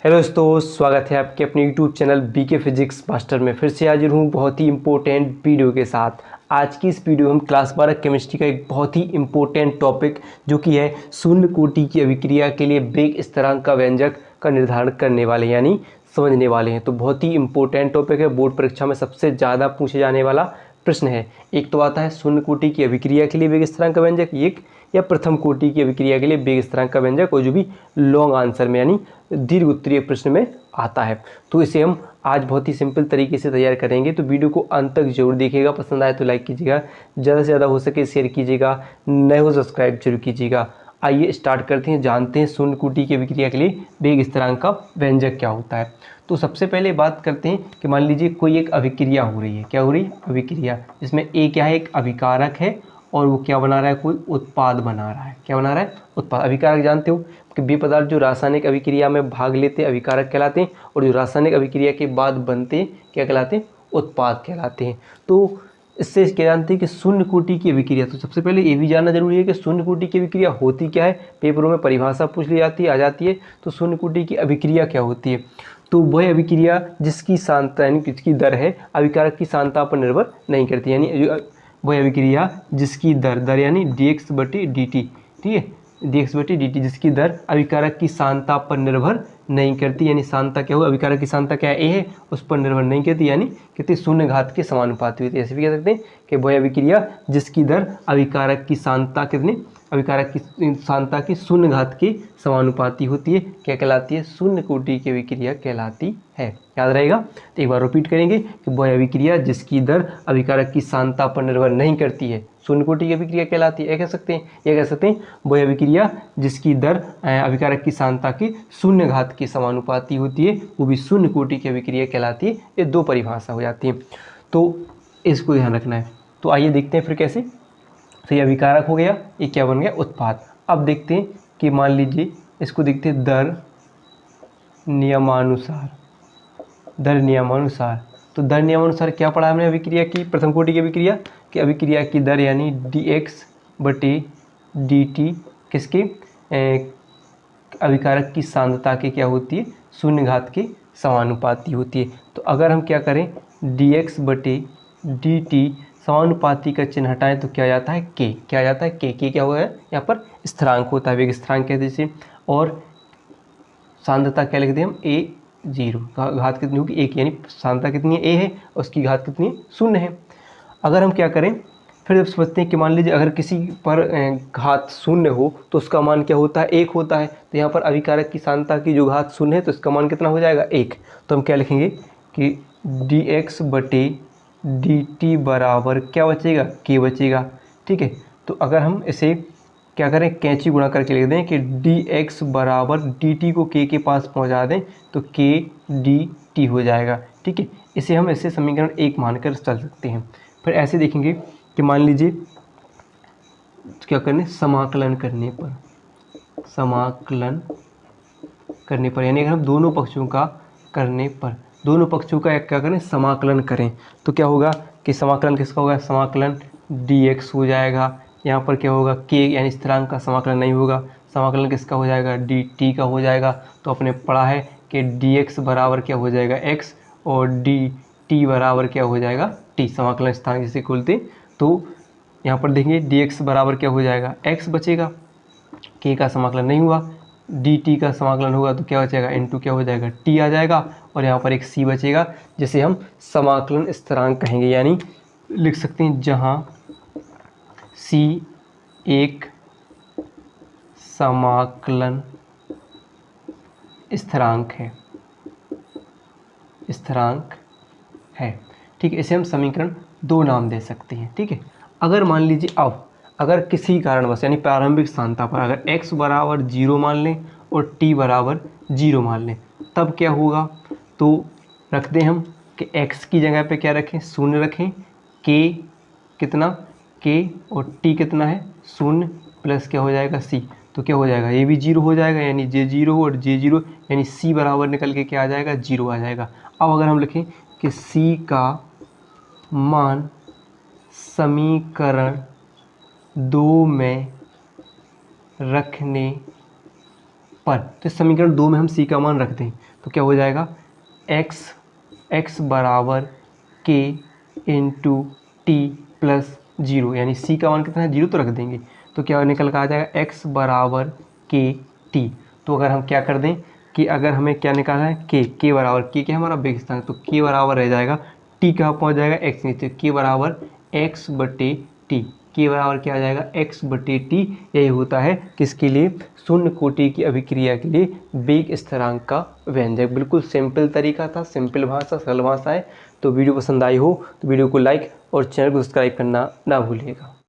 Hello दोस्तों, स्वागत है आपके अपने YouTube channel BK physics master में। फिर से हाजिर हूँ बहुत ही इंपॉर्टेंट वीडियो के साथ। आज की इस वीडियो में हम क्लास 12 केमिस्ट्री का एक बहुत ही इंपॉर्टेंट टॉपिक जो कि है शून्य कोटि की अभिक्रिया के लिए वेग स्थिरांक का व्यंजक का निर्धारण करने वाले यानी समझने वाले हैं। तो बहुत ही इंपॉर्टेंट टॉपिक है, बोर्ड परीक्षा में सबसे ज़्यादा पूछे जाने वाला प्रश्न है। एक तो आता है शून्य कोटि की अभिक्रिया के लिए वेग स्थिरांक का व्यंजक एक, या प्रथम कोटि की अभिक्रिया के लिए वेग स्थिरांक का व्यंजक, और जो भी लॉन्ग आंसर में यानी दीर्घ उत्तरीय प्रश्न में आता है। तो इसे हम आज बहुत ही सिंपल तरीके से तैयार करेंगे। तो वीडियो को अंत तक जरूर देखिएगा, पसंद आए तो लाइक कीजिएगा, ज़्यादा से ज़्यादा हो सके शेयर कीजिएगा, नए हो सब्सक्राइब जरूर कीजिएगा। आइए स्टार्ट करते हैं, जानते हैं शून्य कोटि की अभिक्रिया के लिए वेग स्थिरांक का व्यंजक क्या होता है। तो सबसे पहले बात करते हैं कि मान लीजिए कोई एक अभिक्रिया हो रही है। क्या हो रही है? अभिक्रिया। जिसमें ए क्या है? एक अभिकारक है, और वो क्या बना रहा है? कोई उत्पाद बना रहा है। क्या बना रहा है? उत्पाद। अभिकारक जानते हो कि वे पदार्थ जो रासायनिक अभिक्रिया में भाग लेते हैं अभिकारक कहलाते हैं, और जो रासायनिक अभिक्रिया के बाद बनते हैं क्या कहलाते हैं? उत्पाद कहलाते हैं। तो इससे क्या जानते हैं कि शून्य कोटि की अभिक्रिया। तो सबसे पहले ये भी जानना जरूरी है कि शून्य कोटि की अभिक्रिया होती क्या है। पेपरों में परिभाषा पूछ ली जाती है, आ जाती है। तो शून्य कोटि की अभिक्रिया क्या होती है? तो वह अभिक्रिया जिसकी सांद्रता यानी जिसकी दर है अभिकारक की सांद्रता पर निर्भर नहीं करती, यानी वह अभिक्रिया जिसकी दर यानी dx/dt, ठीक है, dx/dt जिसकी दर अभिकारक की सांद्रता पर निर्भर नहीं करती, यानी सांद्रता क्या हुआ? अभिकारक की सांद्रता क्या है? ए है, उस पर निर्भर नहीं करती, यानी कितनी शून्य घात के समानुपाती होती है। ऐसे भी कह सकते हैं कि वह अभिक्रिया जिसकी दर अभिकारक की सांद्रता कितनी अभिकारक की सांद्रता की शून्य घात के समानुपाती होती है, क्या कहलाती है? शून्य कोटि की अभिक्रिया कहलाती है। याद रहेगा? तो एक बार रिपीट करेंगे कि वह अभिक्रिया जिसकी दर अभिकारक की सांद्रता पर निर्भर नहीं करती है शून्य कोटि की अभिक्रिया कहलाती है। कह सकते हैं, यह कह सकते हैं वह अभिक्रिया जिसकी दर अभिकारक की सांद्रता की शून्य घात के समानुपाती होती है, वो भी शून्य कोटि की अभिक्रिया कहलाती है। ये दो परिभाषा हो जाती है, तो इसको ध्यान रखना है। तो आइए देखते हैं फिर कैसे। तो ये अभिकारक हो गया, ये क्या बन गया? उत्पाद। अब देखते हैं कि मान लीजिए इसको देखते हैं दर नियमानुसार। दर नियमानुसार, तो दर नियमानुसार क्या पढ़ा हमने अभिक्रिया की? प्रथम कोटि की अभिक्रिया कि अभिक्रिया की दर यानी dx/dt किसके अभिकारक की सांद्रता के क्या होती है? शून्य घात के समानुपाती होती है। तो अगर हम क्या करें dx/dt समानुपाती का चिन्ह हटाएं तो क्या आ जाता है? k। क्या आ जाता है? k क्या हुआ है? यहाँ पर स्थिरांक होता है, वेग स्थिरांक कहते हैं इसे। और सांद्रता क्या लिखते हैं हम? a0। घात कितनी होगी? 1, यानी सांद्रता कितनी है? a है, उसकी घात कितनी है? 0 है। अगर हम क्या करें फिर जब समझते हैं कि मान लीजिए अगर किसी पर घात 0 हो तो उसका मान क्या होता है? 1 होता है। तो यहाँ पर अभिकारक की सांद्रता की जो घात 0 है तो इसका मान कितना हो जाएगा? 1। तो हम क्या लिखेंगे कि dx/dt बराबर क्या बचेगा? k बचेगा, ठीक है। तो अगर हम इसे क्या करें कैंची गुणा करके लिख दें कि dx बराबर dt को k के पास पहुंचा दें तो k dt हो जाएगा, ठीक है। इसे हम ऐसे समीकरण 1 मानकर चल सकते हैं। फिर ऐसे देखेंगे कि मान लीजिए क्या करने समाकलन करने पर यानी अगर हम दोनों पक्षों का करने पर दोनों पक्षों का क्या करें? समाकलन करें तो क्या होगा कि समाकलन किसका होगा? समाकलन dx हो जाएगा। यहाँ पर क्या होगा? k यानी स्थिरांक का समाकलन नहीं होगा, समाकलन किसका हो जाएगा? dt का हो जाएगा। तो आपने पढ़ा है कि dx बराबर क्या हो जाएगा? x, और dt बराबर क्या हो जाएगा? t। समाकलन स्थान जिसे खोलते तो यहाँ पर देखेंगे dx बराबर क्या हो जाएगा? x बचेगा, k का समाकलन नहीं हुआ, dt का समाकलन होगा तो क्या बचेगा? इनटू क्या हो जाएगा? t आ जाएगा, और यहाँ पर एक c बचेगा जिसे हम समाकलन स्थिरांक कहेंगे, यानी लिख सकते हैं जहाँ c एक समाकलन स्थिरांक है, ठीक है। इसे हम समीकरण 2 नाम दे सकते हैं, ठीक है। अगर मान लीजिए अब अगर किसी कारणवश यानी प्रारंभिक सांद्रता पर अगर x बराबर 0 मान लें और t बराबर 0 मान लें, तब क्या होगा? तो रख दें हम कि x की जगह पे क्या रखें? 0 रखें, k कितना? k, और t कितना है? 0 प्लस क्या हो जाएगा? c। तो क्या हो जाएगा? ये भी 0 हो जाएगा, यानी j0 और j0, यानी c बराबर निकल के क्या आ जाएगा? 0 आ जाएगा। अब अगर हम लिखें कि c का मान समीकरण 2 में रखने पर, तो समीकरण 2 में हम c का मान रख दें तो क्या हो जाएगा x बराबर k इंटू टी प्लस 0, यानी c का मान कितना है 0 तो रख देंगे, तो क्या निकल कर आ जाएगा x बराबर के टी। तो अगर हम क्या कर दें कि अगर हमें क्या निकालना है k बराबर k क्या हमारा बेस स्थान, तो k बराबर रह जाएगा t कहाँ पहुँच जाएगा x नीचे, k बराबर x बटे टी, के बराबर क्या आ जाएगा x बटे टी। यही होता है किसके लिए, शून्य कोटि की अभिक्रिया के लिए वेग स्थिरांक का व्यंजक। बिल्कुल सिंपल तरीका था, सिंपल भाषा, सरल भाषा है। तो वीडियो पसंद आई हो तो वीडियो को लाइक और चैनल को सब्सक्राइब करना ना भूलिएगा।